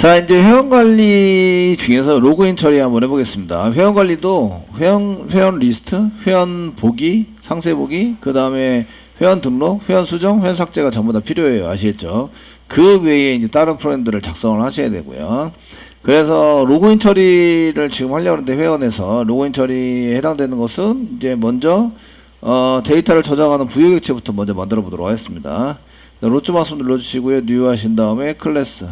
자, 이제 회원관리 중에서 로그인 처리 한번 해보겠습니다. 회원관리도 회원 리스트, 회원 보기, 상세 보기, 그 다음에 회원 등록, 회원 수정, 회원 삭제가 전부 다 필요해요. 아시겠죠? 그 외에 이제 다른 프로그램들을 작성을 하셔야 되고요. 그래서 로그인 처리를 지금 하려고 하는데, 회원에서 로그인 처리에 해당되는 것은 이제 먼저 데이터를 저장하는 부여객체부터 먼저 만들어 보도록 하겠습니다. 로즈 마우스 눌러주시고요. 뉴 하신 다음에 클래스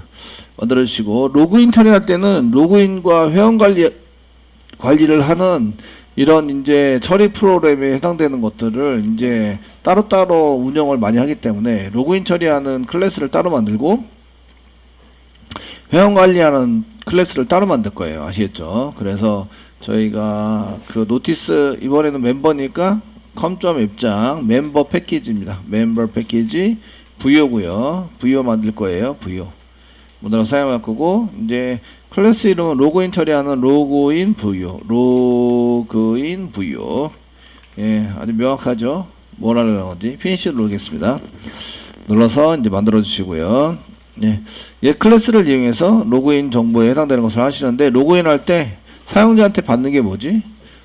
만들어주시고, 로그인 처리할 때는 로그인과 회원 관리를 하는 이런 이제 처리 프로그램에 해당되는 것들을 이제 따로따로 운영을 많이 하기 때문에 로그인 처리하는 클래스를 따로 만들고 회원 관리하는 클래스를 따로 만들 거예요. 아시겠죠? 그래서 저희가 그 노티스 이번에는 멤버니까 com.앱장 멤버 패키지입니다. 멤버 패키지 부여고요. 부여 만들 거예요. 부여 문으로 사용할 거고, 이제 클래스 이름은 로그인 처리하는 로그인 부여, 로그인 부여. 예, 아주 명확하죠? 뭘 하려는 건지. 피니시 누르겠습니다. 눌러서 이제 만들어 주시고요. 예, 얘 클래스를 이용해서 로그인 정보에 해당되는 것을 하시는데, 로그인 할 때 사용자한테 받는 게 뭐지?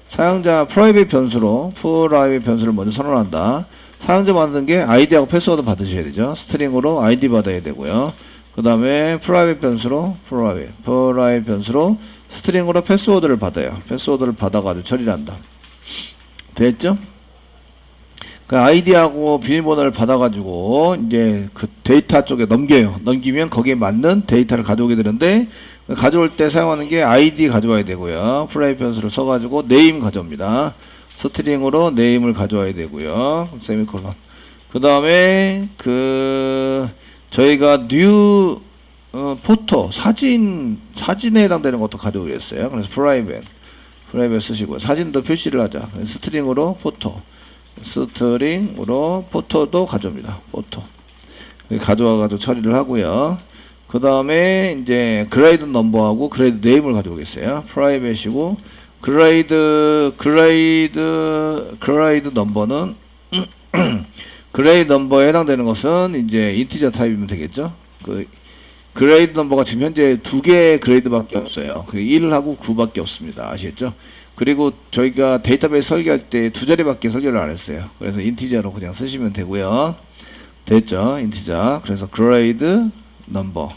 사용자 프라이빗 변수로 프라이빗 변수를 먼저 선언한다. 사용자 받는 게 아이디하고 패스워드 받으셔야 되죠. 스트링으로 아이디 받아야 되고요. 그 다음에 프라이빗 변수로 프라이빗 변수로 스트링으로 패스워드를 받아요. 패스워드를 받아가지고 처리를 한다. 됐죠? 그 아이디하고 비밀번호를 받아가지고 이제 그 데이터 쪽에 넘겨요. 넘기면 거기에 맞는 데이터를 가져오게 되는데, 가져올 때 사용하는 게 아이디 가져와야 되고요. 프라이빗 변수를 써가지고 네임 가져옵니다. 스트링으로 네임을 가져와야 되고요. 세미콜론. 그 다음에 저희가 뉴 포토 사진에 해당되는 것도 가져오기로 했어요. 그래서 프라이빗 쓰시고요. 사진도 표시를 하자. 스트링으로 포토, 스트링으로 포토도 가져옵니다. 포토 가져와가지고 처리를 하고요. 그 다음에 이제 그레이드 넘버하고 그레이드 네임을 가져오겠어요. 프라이빗이고 그레이드 넘버는 그레이드 넘버에 해당되는 것은 이제 인티저 타입이면 되겠죠. 그 그레이드 넘버가 지금 현재 2개의 그레이드밖에 없어요. 1하고 9밖에 없습니다. 아시겠죠? 그리고 저희가 데이터베이스 설계할 때 2자리밖에 설계를 안 했어요. 그래서 인티저로 그냥 쓰시면 되고요. 됐죠? 인티저. 그래서 그레이드 넘버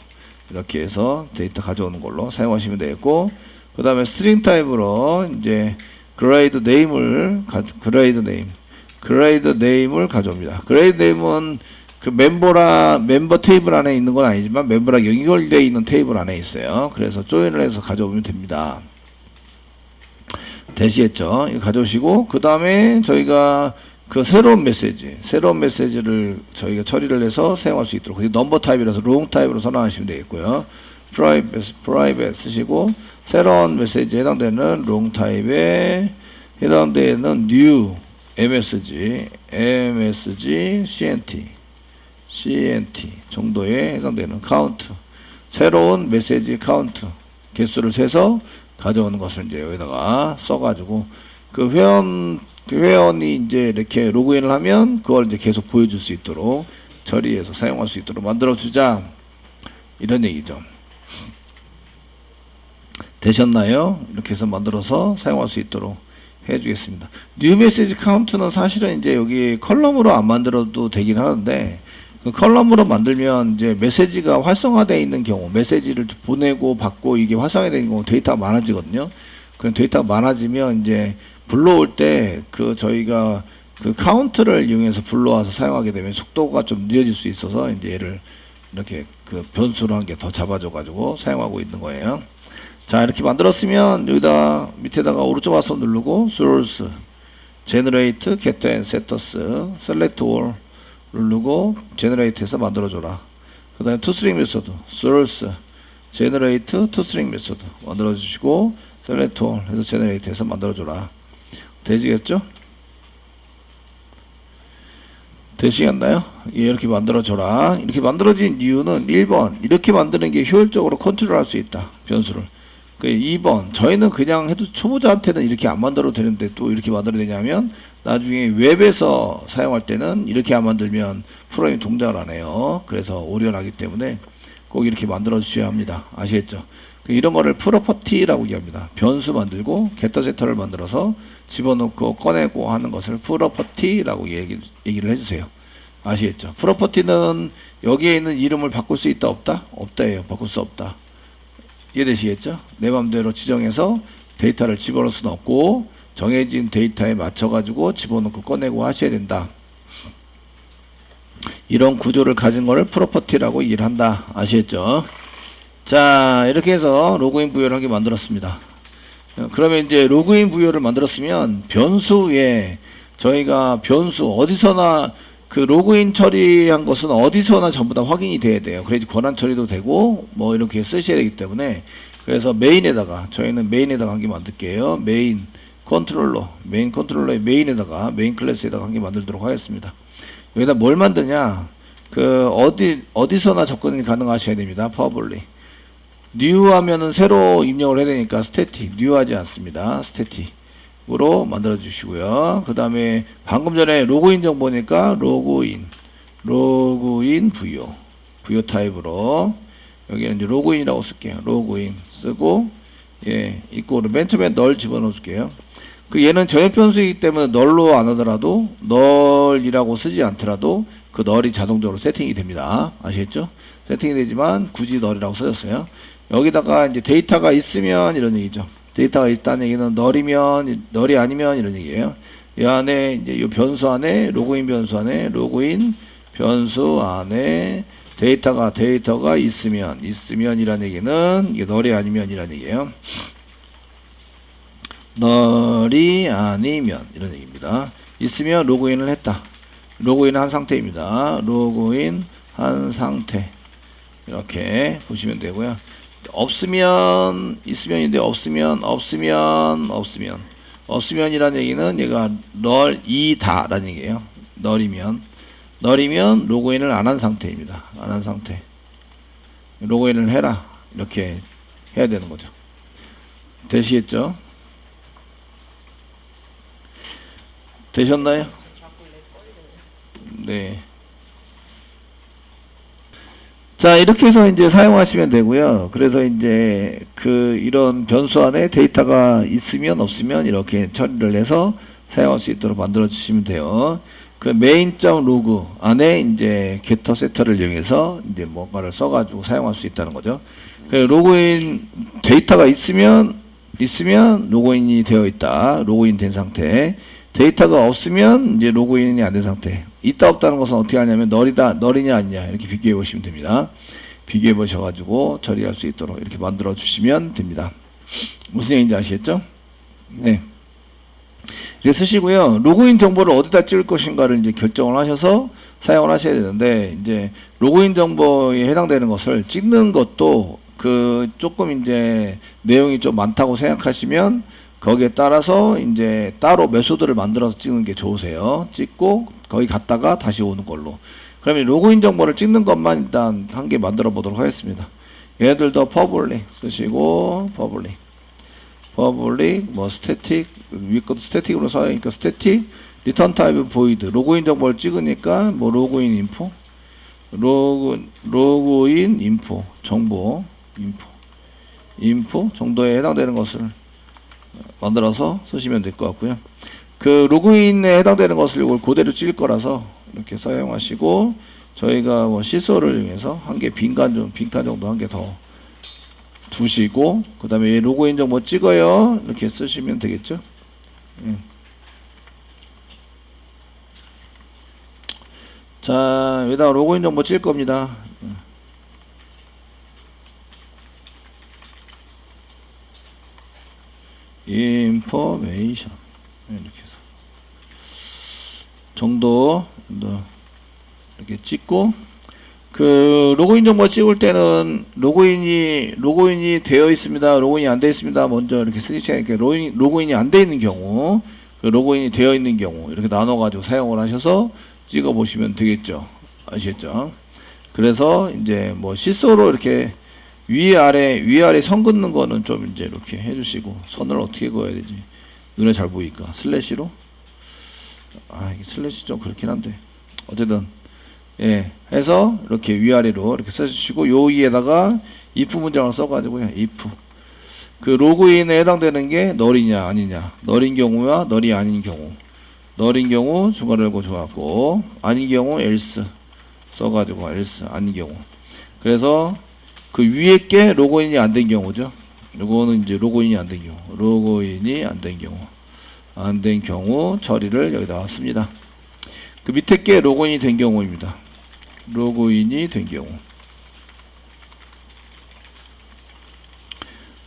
이렇게 해서 데이터 가져오는 걸로 사용하시면 되겠고, 그 다음에 스트링 타입으로 이제 그레이드 네임을 가져옵니다. 그레이드 네임은 그 멤버 테이블 안에 있는 건 아니지만 멤버랑 연결되어 있는 테이블 안에 있어요. 그래서 조인을 해서 가져오면 됩니다. 되시겠죠? 이거 가져오시고, 그 다음에 저희가 그 새로운 메시지를 저희가 처리를 해서 사용할 수 있도록, 넘버 타입이라서 롱 타입으로 선언하시면 되겠고요. 프라이빗 쓰시고, 새로운 메시지에 해당되는 롱 타입에 해당되는 new MSG CNT 정도에 해당되는 카운트, 새로운 메시지 카운트 개수를 세서 가져오는 것을 이제 여기다가 써가지고, 그 회원이 이제 이렇게 로그인을 하면 그걸 이제 계속 보여줄 수 있도록 처리해서 사용할 수 있도록 만들어주자, 이런 얘기죠. 되셨나요? 이렇게 해서 만들어서 사용할 수 있도록 해주겠습니다. 뉴 메시지 카운트는 사실은 이제 여기 컬럼으로 안 만들어도 되긴 하는데, 그 컬럼으로 만들면 이제 메시지가 활성화되어 있는 경우, 메시지를 보내고 받고 이게 활성화되는 경우 데이터가 많아지거든요. 그럼 데이터가 많아지면 이제 불러올 때 저희가 그 카운트를 이용해서 불러와서 사용하게 되면 속도가 좀 느려질 수 있어서 이제 얘를 이렇게 그 변수로 한 개 더 잡아줘 가지고 사용하고 있는 거예요. 자, 이렇게 만들었으면 여기다 밑에다가 오른쪽 와서 누르고 source, generate, get and setters, select all 누르고 generate해서 만들어줘라. 그 다음에 toString 메소드, source, generate, toString 메소드 만들어주시고 select all 해서 generate해서 만들어줘라. 되시겠죠? 되시겠나요? 예, 이렇게 만들어줘라. 이렇게 만들어진 이유는 1번, 이렇게 만드는 게 효율적으로 컨트롤할 수 있다, 변수를. 2번, 저희는 그냥 해도 초보자한테는 이렇게 안 만들어도 되는데 또 이렇게 만들어야 되냐면, 나중에 웹에서 사용할 때는 이렇게 안 만들면 프로그램이 동작을 안 해요. 그래서 오류가 나기 때문에 꼭 이렇게 만들어 주셔야 합니다. 아시겠죠? 이런 거를 프로퍼티라고 얘기합니다. 변수 만들고 게터 세터를 만들어서 집어넣고 꺼내고 하는 것을 프로퍼티라고 얘기를 해주세요. 아시겠죠? 프로퍼티는 여기에 있는 이름을 바꿀 수 있다 없다? 없다예요. 바꿀 수 없다. 이해되시겠죠? 내 맘대로 지정해서 데이터를 집어넣을 수는 없고 정해진 데이터에 맞춰가지고 집어넣고 꺼내고 하셔야 된다. 이런 구조를 가진 것을 프로퍼티라고 얘기를 한다. 아시겠죠? 자, 이렇게 해서 로그인 부여를 하게 만들었습니다. 그러면 이제 로그인 부여를 만들었으면 변수에 저희가 변수 어디서나 그 로그인 처리한 것은 어디서나 전부 다 확인이 돼야 돼요. 그래야지 권한 처리도 되고 뭐 이렇게 쓰셔야 되기 때문에 그래서 메인에다가 저희는 메인에다가 한 개 만들게요. 메인 컨트롤러의 메인에다가 메인 클래스에다가 한 개 만들도록 하겠습니다. 여기다 뭘 만드냐? 그 어디서나 접근이 가능하셔야 됩니다. 퍼블릭 new 하면은 새로 입력을 해야 되니까 static new 하지 않습니다. static으로 만들어 주시고요. 그 다음에 방금 전에 로그인 정보니까 로그인 부여 타입으로 여기는 이제 로그인이라고 쓸게요. 로그인 쓰고 예 이거를 맨 처음에 널 집어넣어 줄게요. 그 얘는 전역 변수이기 때문에 널로 안 하더라도 널이라고 쓰지 않더라도 그 널이 자동적으로 세팅이 됩니다. 아시겠죠? 세팅이 되지만 굳이 널이라고 써졌어요. 여기다가 이제 데이터가 있으면 이런 얘기죠. 데이터가 있다는 얘기는 널이면 널이 아니면 이런 얘기예요. 이 안에 이제 이 변수 안에 로그인 변수 안에 데이터가 있으면이라는 얘기는 이게 널이 아니면이라는 얘기예요. 널이 아니면 이런 얘기입니다. 있으면 로그인을 했다. 로그인을 한 상태입니다. 로그인 한 상태 이렇게 보시면 되고요. 없으면 있으면인데 없으면이라는 얘기는 얘가 널이다 라는 얘기예요. 널이면 로그인을 안 한 상태입니다. 안 한 상태. 로그인을 해라 이렇게 해야 되는 거죠. 되시겠죠? 되셨나요? 네. 자, 이렇게 해서 이제 사용하시면 되고요. 그래서 이제 이런 변수 안에 데이터가 있으면 없으면 이렇게 처리를 해서 사용할 수 있도록 만들어 주시면 돼요. 그 main.log 안에 이제 getter setter를 이용해서 이제 뭔가를 써가지고 사용할 수 있다는 거죠. 그 로그인 데이터가 있으면 로그인이 되어 있다. 로그인 된 상태. 데이터가 없으면 이제 로그인이 안 된 상태. 있다 없다는 것은 어떻게 하냐면 널이냐 아니냐 이렇게 비교해 보시면 됩니다. 비교해 보셔가지고 처리할 수 있도록 이렇게 만들어 주시면 됩니다. 무슨 얘기인지 아시겠죠? 네. 이렇게 쓰시고요. 로그인 정보를 어디다 찍을 것인가를 이제 결정을 하셔서 사용을 하셔야 되는데 이제 로그인 정보에 해당되는 것을 찍는 것도 조금 이제 내용이 좀 많다고 생각하시면 거기에 따라서 이제 따로 메소드를 만들어서 찍는 게 좋으세요. 찍고 거기 갔다가 다시 오는 걸로. 그러면 로그인 정보를 찍는 것만 일단 한 개 만들어 보도록 하겠습니다. 얘들도 public 쓰시고 public 뭐 static 위에 것도 static으로 써야니까 static return type void 로그인 정보를 찍으니까 뭐 로그인 info 로그인 info 정보 info 정도에 해당되는 것을 만들어서 쓰시면 될 것 같고요. 그 로그인에 해당되는 것을 이걸 그대로 찍을 거라서 이렇게 사용하시고 저희가 뭐 시소를 이용해서 한 개 빈칸 정도 한 개 더 두시고 그 다음에 로그인 정보 찍어요 이렇게 쓰시면 되겠죠. 자 여기다가 로그인 정보 찍을 겁니다. 인포메이션 이렇게 해서 정도 이렇게 찍고 그 로그인 정보 찍을 때는 로그인이 되어 있습니다. 로그인이 안 되어 있습니다. 먼저 이렇게 쓰시니까 로그인이 안 되어 있는 경우 그 로그인이 되어 있는 경우 이렇게 나눠 가지고 사용을 하셔서 찍어 보시면 되겠죠. 아시겠죠? 그래서 이제 뭐 시소로 이렇게 위아래 선 긋는 거는 좀 이제 이렇게 해주시고 선을 어떻게 그어야 되지? 눈에 잘 보이니까 슬래시로? 이게 슬래시 좀 그렇긴 한데 어쨌든 예, 해서 이렇게 위아래로 이렇게 써주시고 요 위에다가 if 문장을 써가지고요. if 그 로그인에 해당되는 게 널이냐 아니냐, 널인 경우와 널이 아닌 경우, 널인 경우 중괄호 열고 좋았고 아닌 경우 else 써가지고 else 아닌 경우. 그래서 그 위에 게 로그인이 안 된 경우죠. 이거는 이제 로그인이 안 된 경우, 로그인이 안 된 경우, 안 된 경우 처리를 여기다 씁니다. 그 밑에 게 로그인이 된 경우입니다. 로그인이 된 경우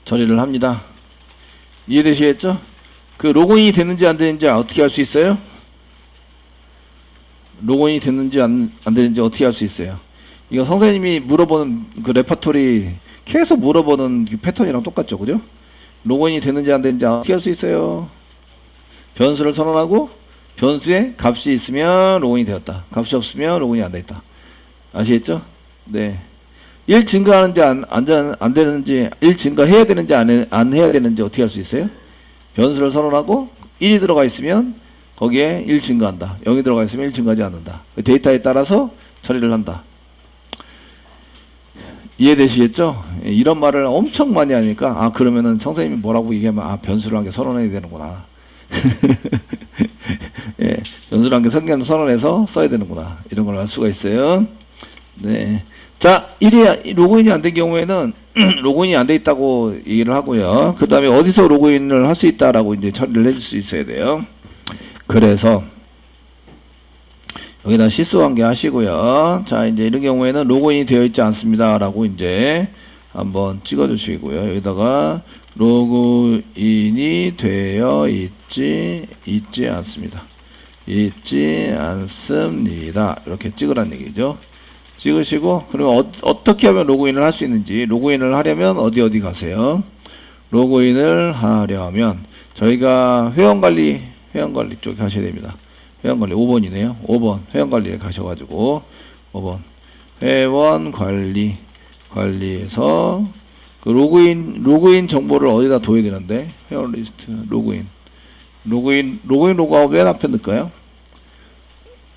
처리를 합니다. 이해되시겠죠? 그 로그인이 됐는지 안 되는지 어떻게 알 수 있어요? 로그인이 됐는지 안 되는지 어떻게 알 수 있어요? 이거 선생님이 물어보는 그 레퍼토리 계속 물어보는 그 패턴이랑 똑같죠, 그죠? 로그인이 됐는지 안 되는지 어떻게 알 수 있어요? 변수를 선언하고 변수에 값이 있으면 로그인이 되었다. 값이 없으면 로그인이 안 되었다. 아시겠죠? 네. 1 증가하는지 안 되는지, 1 증가해야 되는지 안 해야 되는지 어떻게 할 수 있어요? 변수를 선언하고 1이 들어가 있으면 거기에 1 증가한다. 0이 들어가 있으면 1 증가하지 않는다. 데이터에 따라서 처리를 한다. 이해되시겠죠? 이런 말을 엄청 많이 하니까 그러면은 선생님이 뭐라고 얘기하면 변수를 한 개 선언해야 되는구나. 예, 변수를 한 개 선언해서 써야 되는구나. 이런 걸 알 수가 있어요. 네. 자, 1이 로그인이 안 된 경우에는 로그인이 안 돼 있다고 얘기를 하고요. 그 다음에 어디서 로그인을 할 수 있다라고 이제 처리를 해줄 수 있어야 돼요. 그래서 여기다 실수한 게 하시고요. 자, 이제 이런 경우에는 로그인이 되어 있지 않습니다. 라고 이제 한번 찍어 주시고요. 여기다가 로그인이 되어 있지 않습니다. 있지 않습니다. 이렇게 찍으란 얘기죠. 찍으시고, 그러면 어떻게 하면 로그인을 할 수 있는지, 로그인을 하려면 어디 가세요? 로그인을 하려면 저희가 회원관리 쪽에 가셔야 됩니다. 회원관리 5번이네요. 5번 회원관리에 가셔가지고 5번 회원관리에서 그 로그인 정보를 어디다 둬야 되는데, 회원 리스트 로그인 로그아웃 맨 앞에 넣을까요?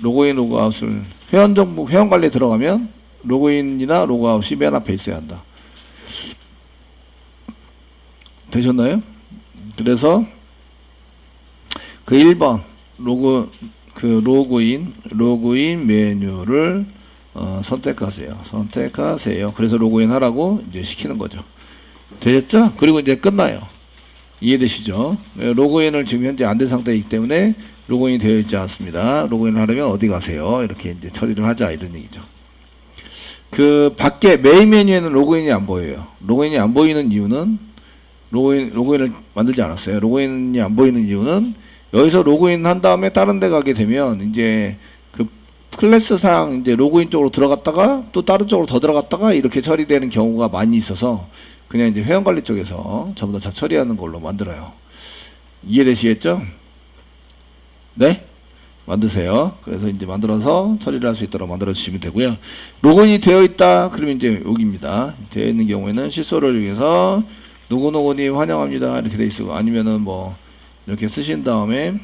로그인 로그아웃을 회원 정보 회원관리에 들어가면 로그인이나 로그아웃이 맨 앞에 있어야 한다. 되셨나요? 그래서 그 1번 로그인 메뉴를 선택하세요. 그래서 로그인 하라고 이제 시키는 거죠. 되셨죠? 그리고 이제 끝나요. 이해되시죠? 로그인을 지금 현재 안 된 상태이기 때문에 로그인이 되어 있지 않습니다. 로그인을 하려면 어디 가세요? 이렇게 이제 처리를 하자, 이런 얘기죠. 그 밖에 메인 메뉴에는 로그인이 안 보여요. 로그인이 안 보이는 이유는 로그인을 만들지 않았어요. 로그인이 안 보이는 이유는 여기서 로그인 한 다음에 다른 데 가게 되면 이제 그 클래스상 이제 로그인 쪽으로 들어갔다가 또 다른 쪽으로 더 들어갔다가 이렇게 처리되는 경우가 많이 있어서 그냥 이제 회원관리 쪽에서 전부 다 처리하는 걸로 만들어요. 이해되시겠죠? 네? 만드세요. 그래서 이제 만들어서 처리를 할 수 있도록 만들어 주시면 되고요. 로그인이 되어 있다. 그러면 이제 여기입니다. 되어 있는 경우에는 실소를 위해서 누구누구님 환영합니다. 이렇게 돼 있고, 아니면은 뭐 이렇게 쓰신 다음에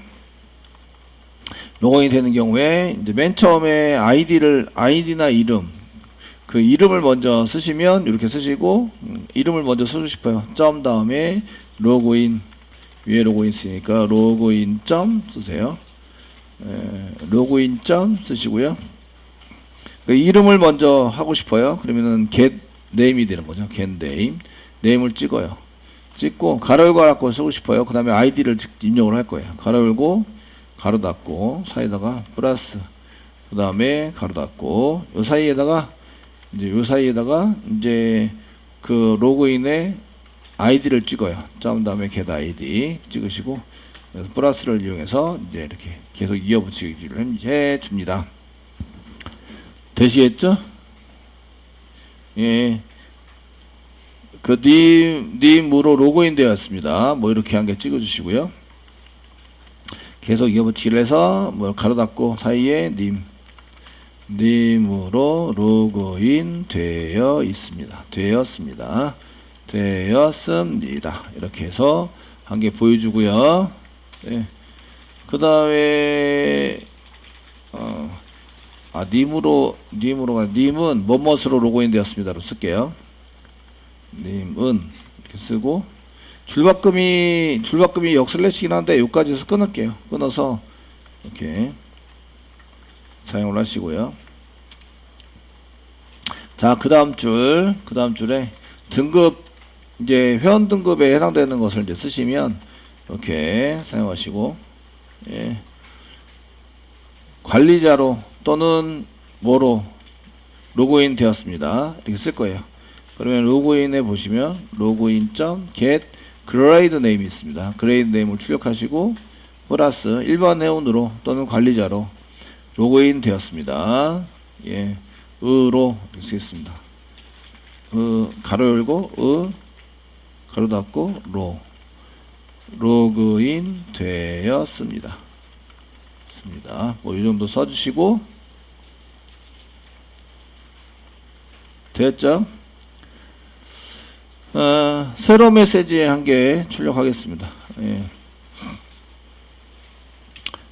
로그인이 되는 경우에 이제 맨 처음에 아이디나 이름, 그 이름을 먼저 쓰시면 이렇게 쓰시고, 이름을 먼저 쓰고 싶어요. 점 다음에 로그인, 위에 로그인 쓰니까 로그인 점 쓰세요. 로그인 점 쓰시고요. 그 이름을 먼저 하고 싶어요. 그러면은 get name이 되는 거죠. get name. 네임을 찍어요. 찍고 가로 열고 닫고 쓰고 싶어요. 그 다음에 아이디를 입력을 할 거예요. 가로 열고 가로 닫고 사이에다가 플러스, 그 다음에 가로 닫고 요 사이에다가 이제 그 로그인의 아이디를 찍어요. 점 다음에 get 아이디 찍으시고, 그래서 플러스를 이용해서 이제 이렇게 계속 이어붙이기를 해 줍니다. 되시겠죠? 예. 그 님으로 로그인 되었습니다. 뭐 이렇게 한 개 찍어 주시고요. 계속 이어붙이기를 해서 뭐 가로 닫고 사이에 님으로 로그인 되었습니다. 이렇게 해서 한 개 보여주고요. 네. 그 다음에 님은 뭐뭇으로 로그인 되었습니다로 쓸게요. 님은 이렇게 쓰고, 줄바꿈이 역슬래시긴 한데 여기까지 해서 끊을게요. 끊어서 이렇게 사용을 하시고요. 자, 그 다음 줄에 등급, 이제 회원 등급에 해당되는 것을 이제 쓰시면 이렇게 사용하시고, 예. 관리자로 또는 뭐로 로그인 되었습니다. 이렇게 쓸 거예요. 그러면 로그인에 보시면 login.get grade name이 있습니다. grade name을 출력하시고 플러스 1번 회원으로 또는 관리자로 로그인 되었습니다. 예, 으로 이렇게 쓰겠습니다. 가로 열고 가로 닫고 로그인 되었습니다. 뭐 이 정도 써주시고 됐죠? 세로 메시지 한 개 출력하겠습니다. 예.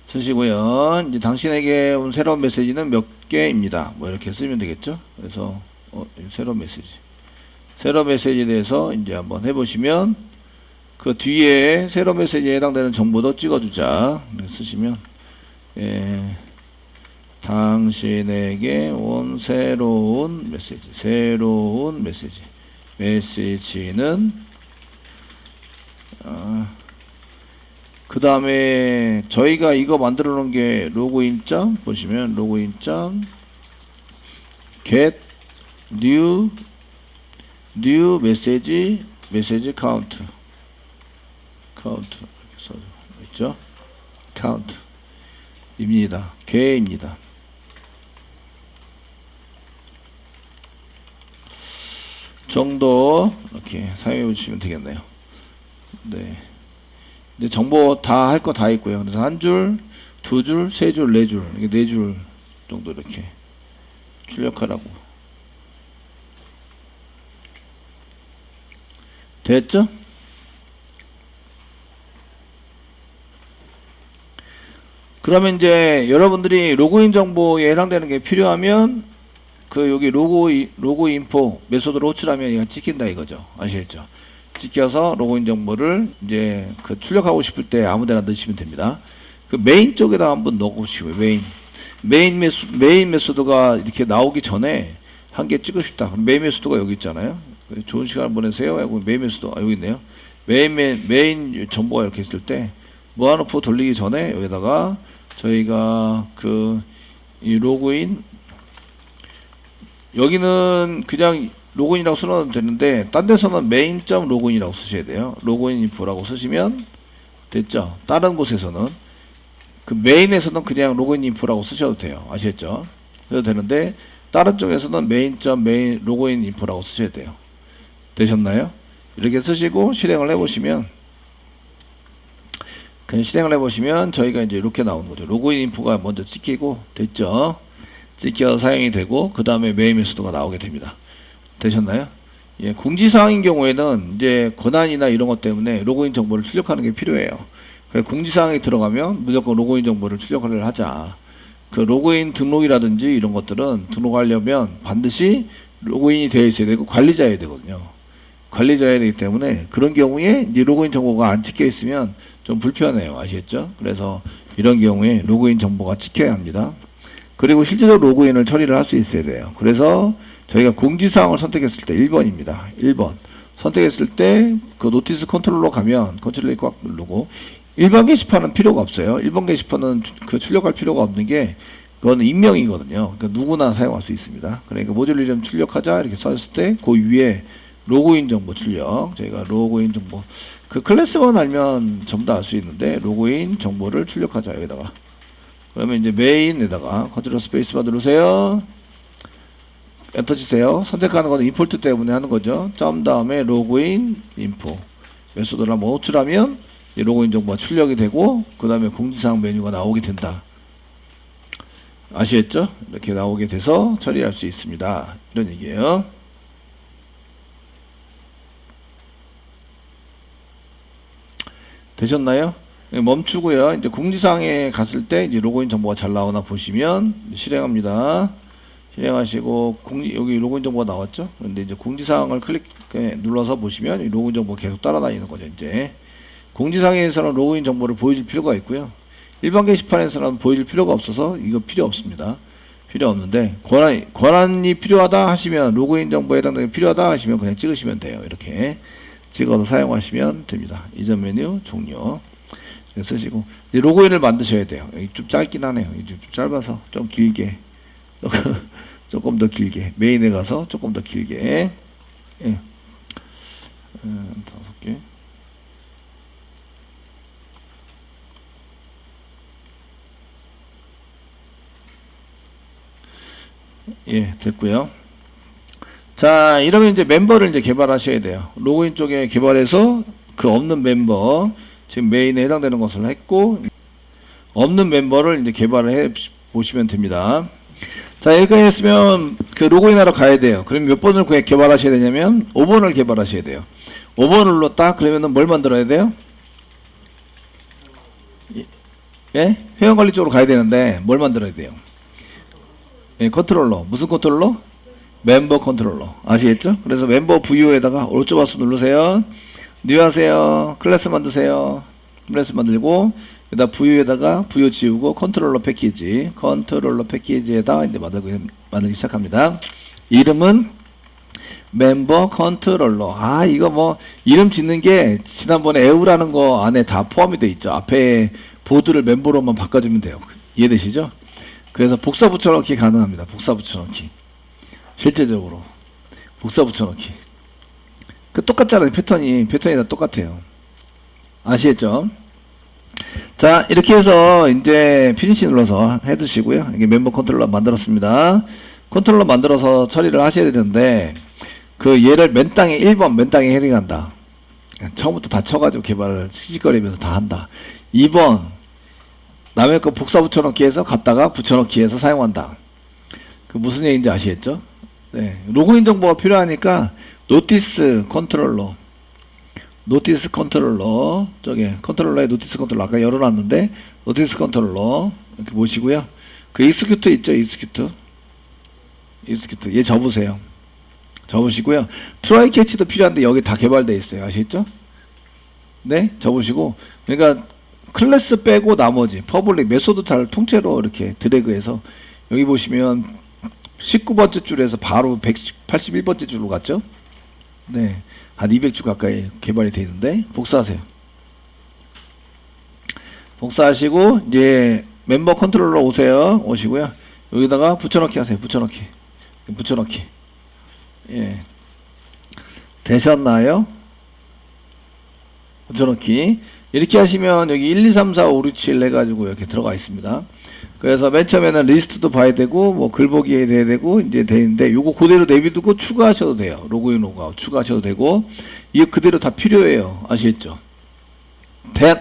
쓰시고요. 이제 당신에게 온 새로운 메시지는 몇 개입니다. 뭐 이렇게 쓰면 되겠죠? 그래서 새로운 메시지에 대해서 이제 한번 해보시면 그 뒤에 새로운 메시지에 해당되는 정보도 찍어주자. 쓰시면 당신에게 온 새로운 메시지는 그 다음에 저희가 이거 만들어 놓은 게 보시면 get new message count 이렇게 써져 있죠. count 입니다. 개입니다. 정도 이렇게 사용해 주시면 되겠네요. 네. 이제 정보 다 할 거 다 있고요. 그래서 한 줄, 두 줄, 세 줄, 네 줄, 이게 네 줄 정도 이렇게 출력하라고. 됐죠? 그러면 이제 여러분들이 로그인 정보에 해당되는 게 필요하면 그 여기 로그 인포 메소드로 호출하면 이거 찍힌다 이거죠. 아시겠죠? 찍혀서 로그인 정보를 이제 그 출력하고 싶을 때 아무데나 넣으시면 됩니다. 그 메인 쪽에다 한번 넣어보시고요. 메인 메소드가 이렇게 나오기 전에 한 개 찍고 싶다. 메인 메소드가 여기 있잖아요. 좋은 시간을 보내세요. 하고 메인 메소드 여기 있네요. 메인 정보가 이렇게 있을 때 무한오프 돌리기 전에 여기다가 저희가 이 로그인 여기는 그냥 로그인이라고 써놔도 되는데 딴 데서는 main.login이라고 쓰셔야 돼요. 로그인 인포라고 쓰시면 됐죠. 다른 곳에서는 그 메인에서는 그냥 로그인 인포라고 쓰셔도 돼요. 아시겠죠? 그래도 되는데 다른 쪽에서는 main.main 로그인 인포라고 쓰셔야 돼요. 되셨나요? 이렇게 쓰시고 실행을 해보시면 저희가 이제 이렇게 나오는 거죠. 로그인 인포가 먼저 찍히고 됐죠? 찍혀 사용이 되고 그 다음에 메인 메소드가 나오게 됩니다. 되셨나요? 예, 공지사항인 경우에는 이제 권한이나 이런 것 때문에 로그인 정보를 출력하는 게 필요해요. 그래서 공지사항이 들어가면 무조건 로그인 정보를 출력을 하자. 그 로그인 등록이라든지 이런 것들은 등록하려면 반드시 로그인이 되어 있어야 되고 관리자여야 되거든요. 관리자여야 되기 때문에 그런 경우에 이제 로그인 정보가 안 찍혀 있으면 좀 불편해요. 아시겠죠? 그래서 이런 경우에 로그인 정보가 찍혀야 합니다. 그리고 실제적으로 로그인을 처리를 할 수 있어야 돼요. 그래서 저희가 공지사항을 선택했을 때 1번입니다. 1번. 선택했을 때 그 노티스 컨트롤러 가면 컨트롤러 꽉 누르고 일반 게시판은 필요가 없어요. 1번 게시판은 그 출력할 필요가 없는 게 그건 익명이거든요. 그러니까 누구나 사용할 수 있습니다. 그러니까 모듈 이름 출력하자 이렇게 써있을 때 그 위에 로그인 정보 출력 저희가 로그인 정보 그 클래스만 알면 전부 다 알 수 있는데 로그인 정보를 출력하자 여기다가 그러면 이제 메인에다가 컨트롤 스페이스바 누르세요. 엔터 치세요. 선택하는 건 임포트 때문에 하는 거죠. 점 다음에 로그인 인포 메소드를 한번 호출하면 로그인 정보가 출력이 되고 그 다음에 공지사항 메뉴가 나오게 된다. 아시겠죠? 이렇게 나오게 돼서 처리할 수 있습니다. 이런 얘기예요. 되셨나요? 멈추고요. 이제 공지사항에 갔을 때 이제 로그인 정보가 잘 나오나 보시면 실행합니다. 실행하시고 여기 로그인 정보가 나왔죠? 그런데 이제 공지사항을 눌러서 보시면 이 로그인 정보가 계속 따라다니는 거죠. 이제 공지사항에서는 로그인 정보를 보여줄 필요가 있고요. 일반 게시판에서는 보여줄 필요가 없어서 이거 필요 없습니다. 필요 없는데 권한이 필요하다 하시면 로그인 정보에 해당되는 필요하다 하시면 그냥 찍으시면 돼요. 이렇게 찍어서 사용하시면 됩니다. 이전 메뉴 종료 쓰시고 이제 로그인을 만드셔야 돼요. 여기 좀 짧긴 하네요. 좀 짧아서 좀 길게 조금 더 길게 메인에 가서 조금 더 길게 5개 됐고요. 자, 이러면 이제 멤버를 이제 개발하셔야 돼요. 로그인 쪽에 개발해서 그 없는 멤버 지금 메인에 해당되는 것을 했고 없는 멤버를 이제 개발을 해 보시면 됩니다. 자, 여기까지 했으면 그 로그인하러 가야 돼요. 그럼 몇 번을 개발하셔야 되냐면 5번을 개발하셔야 돼요. 5번을 눌렀다 그러면은 뭘 만들어야 돼요? 예? 회원관리 쪽으로 가야 되는데 뭘 만들어야 돼요? 예, 컨트롤러. 무슨 컨트롤러? 멤버 컨트롤러. 아시겠죠? 그래서 멤버 VU에다가 오른쪽 마우스 누르세요. 뉴 하세요. 클래스 만드세요. 클래스 만들고 여기다 VU에다가 VU 지우고 컨트롤러 패키지에다 이제 만들기 시작합니다. 이름은 멤버 컨트롤러. 아, 이거 뭐 이름 짓는 게 지난번에 에우라는 거 안에 다 포함이 돼 있죠. 앞에 보드를 멤버로만 바꿔주면 돼요. 이해되시죠? 그래서 복사 붙여넣기 가능합니다. 복사 붙여넣기. 실제적으로 복사 붙여넣기. 그 똑같잖아요. 패턴이 다 똑같아요. 아시겠죠? 자, 이렇게 해서 이제 피니시 눌러서 해두시고요. 이게 멤버 컨트롤러 만들었습니다. 컨트롤러 만들어서 처리를 하셔야 되는데 그 얘를 맨땅에 1번 맨땅에 헤딩한다. 처음부터 다 쳐가지고 개발을 시시거리면서 다 한다. 2번 남의 거 복사 붙여넣기 해서 갖다가 붙여넣기 해서 사용한다. 그 무슨 얘기인지 아시겠죠? 네, 로그인 정보가 필요하니까 노티스 컨트롤러 저기 컨트롤러에 노티스 컨트롤러 아까 열어놨는데 노티스 컨트롤러 이렇게 보시고요. 그 익스큐트 있죠? 익스큐트 얘 접으세요. 접으시고요. 트라이 캐치도 필요한데 여기 다 개발되어 있어요. 아시겠죠? 네, 접으시고 그러니까 클래스 빼고 나머지 퍼블릭 메소드 잘 통째로 이렇게 드래그해서 여기 보시면 19번째 줄에서 바로 181번째 줄로 갔죠? 네, 한 200줄 가까이 개발이 되어 있는데 복사하세요. 복사하시고 이제 멤버 컨트롤러 오시고요. 여기다가 붙여넣기 하세요. 붙여넣기. 예, 되셨나요? 붙여넣기. 이렇게 하시면 여기 1, 2, 3, 4, 5, 6, 7 해가지고 이렇게 들어가 있습니다. 그래서 맨 처음에는 리스트도 봐야 되고 뭐 글보기에 돼야 되고 이제 되는데 요거 그대로 내비두고 추가하셔도 돼요. 로그인 로그아웃 추가하셔도 되고 이게 그대로 다 필요해요. 아시겠죠?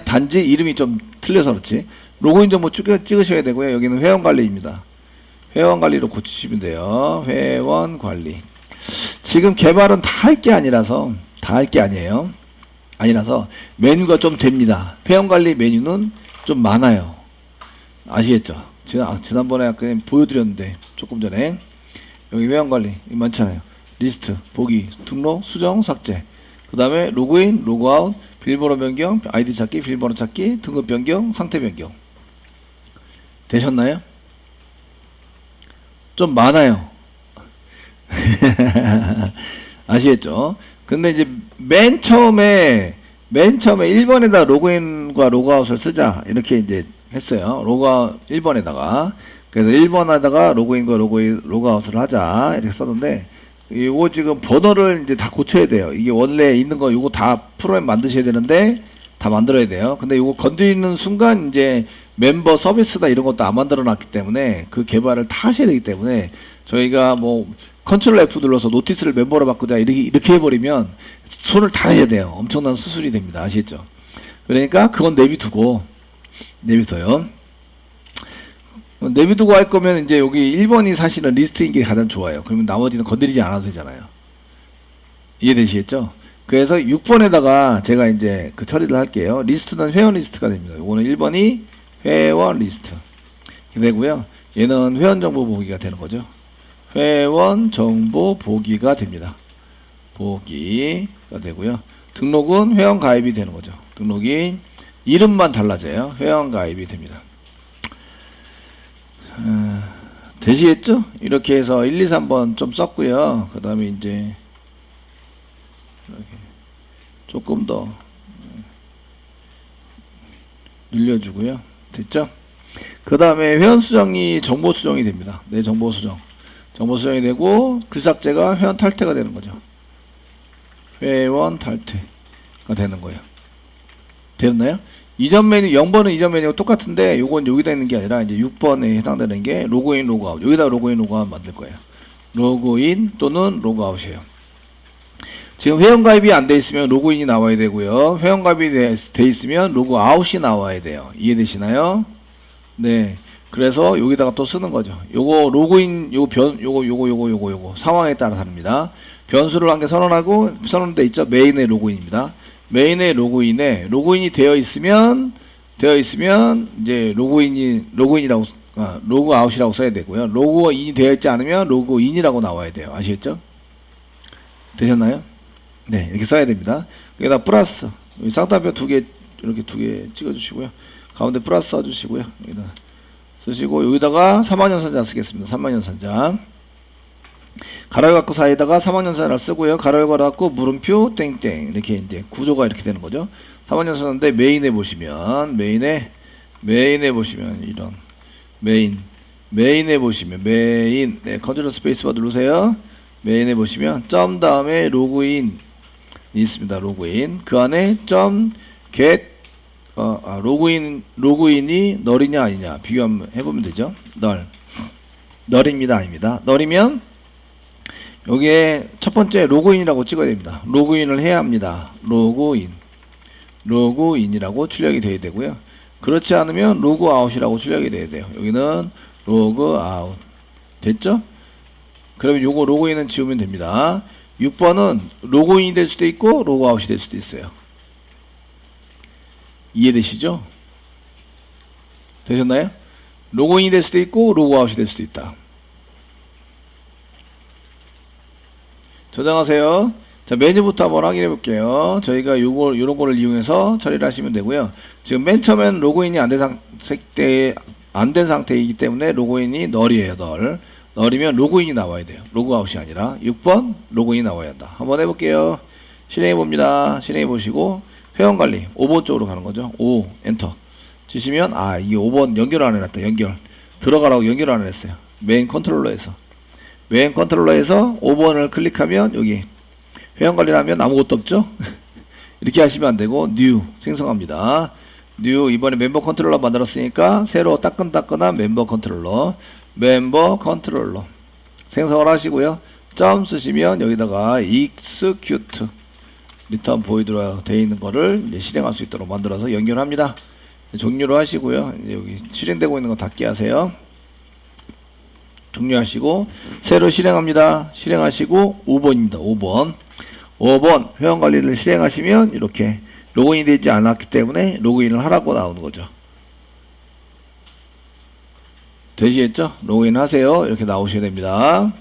단지 이름이 좀 틀려서 그렇지. 로그인 정보 찍으셔야 되고요. 여기는 회원 관리입니다. 회원 관리로 고치시면 돼요. 회원 관리. 지금 개발은 다 할 게 아니라서 메뉴가 좀 됩니다. 회원관리 메뉴는 좀 많아요. 아시겠죠? 지난번에 그냥 보여드렸는데 조금 전에 여기 회원관리 많잖아요. 리스트, 보기, 등록, 수정, 삭제 그 다음에 로그인, 로그아웃, 비밀번호 변경, 아이디 찾기, 비밀번호 찾기, 등급 변경, 상태 변경 되셨나요? 좀 많아요. 아시겠죠? 근데 이제 맨 처음에 1번에다 로그인과 로그아웃을 쓰자 이렇게 이제 했어요. 로그아웃 1번에다가 그래서 1번에다가 로그인과 로그아웃을 하자 이렇게 썼는데 이거 지금 번호를 이제 다 고쳐야 돼요. 이게 원래 있는 거 이거 다 프로그램 만드셔야 되는데 다 만들어야 돼요. 근데 이거 건드리는 순간 이제 멤버 서비스다 이런 것도 안 만들어 놨기 때문에 그 개발을 다 하셔야 되기 때문에 저희가 뭐 컨트롤 F 눌러서 노티스를 멤버로 바꾸자 이렇게 해버리면 손을 다 내야 돼요. 엄청난 수술이 됩니다. 아시겠죠? 그러니까 그건 내비두고요. 내비두고 할 거면 이제 여기 1번이 사실은 리스트인 게 가장 좋아요. 그러면 나머지는 건드리지 않아도 되잖아요. 이해되시겠죠? 그래서 6번에다가 제가 이제 그 처리를 할게요. 리스트는 회원 리스트가 됩니다. 이거는 1번이 회원 리스트 이렇게 되고요. 얘는 회원 정보 보기가 되는 거죠. 회원 정보 보기가 됩니다. 보기가 되고요. 등록은 회원 가입이 되는 거죠. 등록이 이름만 달라져요. 회원 가입이 됩니다. 되시겠죠? 이렇게 해서 1, 2, 3번 좀 썼고요. 그 다음에 이제 이렇게 조금 더 늘려주고요. 됐죠? 그 다음에 회원 수정이 정보 수정이 됩니다. 네, 정보 수정. 정보 수정이 되고 글삭제가 회원 탈퇴가 되는 거죠. 회원 탈퇴가 되는 거예요. 됐나요? 이전 메뉴 0번은 이전 메뉴가 똑같은데 요건 여기다 있는 게 아니라 이제 6번에 해당되는 게 로그인 로그아웃. 여기다 로그인 로그아웃 만들 거예요. 로그인 또는 로그아웃이에요. 지금 회원 가입이 안 돼 있으면 로그인이 나와야 되고요. 회원 가입이 돼 있으면 로그아웃이 나와야 돼요. 이해되시나요? 네. 그래서 여기다가 또 쓰는 거죠. 요거 로그인 요거 상황에 따라 다릅니다. 변수를 한 개 선언돼 있죠. 메인의 로그인입니다. 메인의 로그인이 되어 있으면 이제 로그인이라고 로그아웃이라고 써야 되고요. 로그인이 되어 있지 않으면 로그인이라고 나와야 돼요. 아시겠죠? 되셨나요? 네, 이렇게 써야 됩니다. 여기다 플러스 쌍따옴표 이렇게 두 개 찍어 주시고요. 가운데 플러스 써 주시고요. 여기다 쓰시고 여기다가 3학년선자 쓰겠습니다. 3학년선자 가로 열고 사이에다가 3학년선자를 쓰고요. 가로 열고 닫고 물음표 땡땡 이렇게 이제 구조가 이렇게 되는 거죠. 3학년선자인데 메인에 보시면 이런 메인에 보시면 네, 컨트롤 스페이스바 누르세요. 메인에 보시면 점 다음에 로그인이 있습니다. 로그인 그 안에 점 get 로그인이 널이냐 아니냐 비교한번 해보면 되죠. 널입니다. 아닙니다. 널이면 여기에 첫 번째 로그인이라고 찍어야 됩니다. 로그인을 해야 합니다. 로그인이라고 출력이 돼야 되고요. 그렇지 않으면 로그아웃이라고 출력이 돼야 돼요. 여기는 로그아웃 됐죠? 그러면 요거 로그인은 지우면 됩니다. 6번은 로그인이 될 수도 있고 로그아웃이 될 수도 있어요. 이해되시죠? 되셨나요? 로그인이 될 수도 있고 로그아웃이 될 수도 있다. 저장하세요. 자, 메뉴부터 한번 확인해 볼게요. 저희가 요런 거를 이용해서 처리를 하시면 되고요. 지금 맨 처음엔 로그인이 안 된 상태이기 때문에 로그인이 널이에요. 널이면 로그인이 나와야 돼요. 로그아웃이 아니라 6번 로그인이 나와야 한다. 한번 해볼게요. 실행해 봅니다. 실행해 보시고 회원관리 5번 쪽으로 가는 거죠. 5 엔터 치시면 이게 5번 연결 안 해놨다. 들어가라고 연결 안 했어요. 메인 컨트롤러에서 5번을 클릭하면 여기 회원관리를 하면 아무것도 없죠. 이렇게 하시면 안 되고 뉴 생성합니다. 뉴 이번에 멤버 컨트롤러 만들었으니까 새로 따끈따끈한 멤버 컨트롤러 생성을 하시고요. 점 쓰시면 여기다가 execute 리턴 보이드로 되어 있는 거를 이제 실행할 수 있도록 만들어서 연결합니다. 종료를 하시고요. 이제 여기 실행되고 있는 거 닫게 하세요. 종료하시고 새로 실행합니다. 실행하시고 5번입니다. 5번 회원관리를 실행하시면 이렇게 로그인이 되지 않았기 때문에 로그인을 하라고 나오는 거죠. 되시겠죠? 로그인 하세요. 이렇게 나오셔야 됩니다.